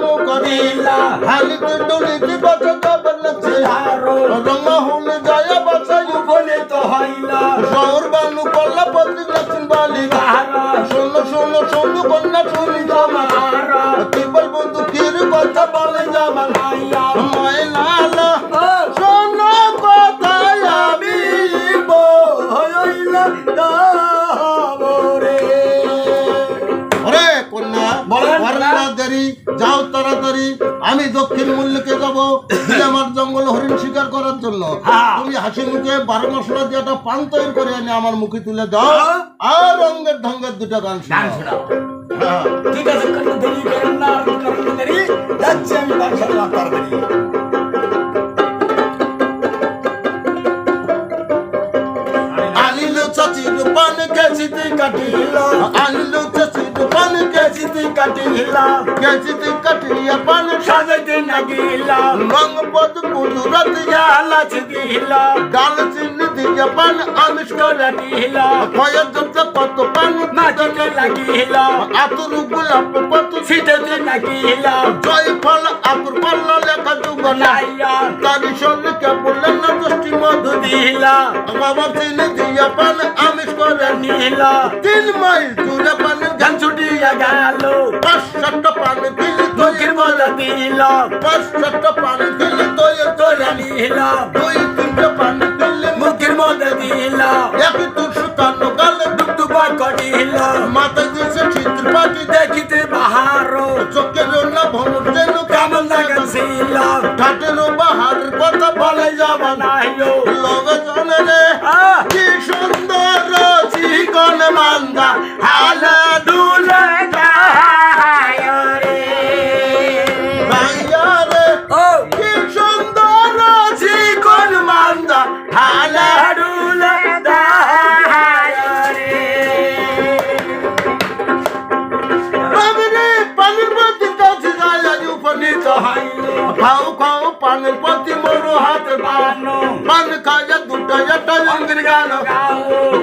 মো করিলা হালিতে ডুলিতে বাঁচা যাবে না চেহারো রঙা হলে যায় বাঁচাই বলে তো হইলা শহর বানু কল্লা পত্রিক লক্ষ্মণ বালি গাহারা শোনো শোনো শোনো কন্যা শুনি জামারা কেবল বন্ধু কির কথা বলে জামা ভাইয়া ময়লালা শোনো কথায় আমি বইলা দাবরে ওরে কন্যা দেরি যাও তাড়াতাড়ি আমি দক্ষিণ মূল্যকে যাবো আমার জঙ্গল হরিণ শিকার করার জন্য তুমি হাসি মুখে 12 মশলা দিয়ে একটা পান তৈরি করে এনে আমার মুখে তুলে দাও আর রঙের ঢঙ্গের দুটো গান শোনাও ঠিক আছে কোনো দেরি করেন না আর কোনো দেরি যাচ্ছি আমি বাদশাহ তাড়াতাড়ি আলিলো চাচির পান কেজিতে কাটিলা আলিলো চাচির পান কেজিতে কাটিলা কেজিতে কাটিয়া পান সাজাইতে লাগিলা রং পদ কুদরত লাচ দিলা ডাল চিনি দিয়া পান আমিষ করে দিলা কয়েক জনটা কত পান নাচতে লাগিলা আতর গোলাপ কত ছিটাতে লাগিলা জয় ফল আকুর পাল্লা লেখা দুগলাইয়া তারি সঙ্গে কে বললেন না দৃষ্টি মধু দিলা বাবা চিনি দিয়া পান আমিষ করে নিলা 3 মাইল দূরে পান গান ছুটিয়া গেল 5-7টা পান দিল তোর বলা দিল 5-7টা পান দিল তোর নিলা 2-3টা পান দিল মুখের মধ্যে দিল একই তোর সুতানো গালে ডুবডুবা করিল মাথায় দিয়েছে চিত্র পাটি দেখিতে বাহারো চোখের না ভমর যেন কেমন লাগাছিল ঠাটেরও বাহারের কথা বলে যাবা নাইও লগে চলে রে কি সুন্দর চিকন মান্দা হালা দুলে যায় রে ভাইয়া রে কি সুন্দর চিকন মান্দা হালা দুলে যায় রে বাবরে পানির মধ্যে কাছে যায় আজ উপনীত হইলো খাও খাও পানের প্রতি মোর হাতে বানো পান খায়া দুটো একটা অঙ্গের গান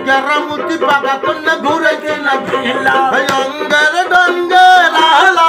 কেরামতি পাকা কন্যা ঘুরে কে লাগিলা অঙ্গের ডঙ্গে লালা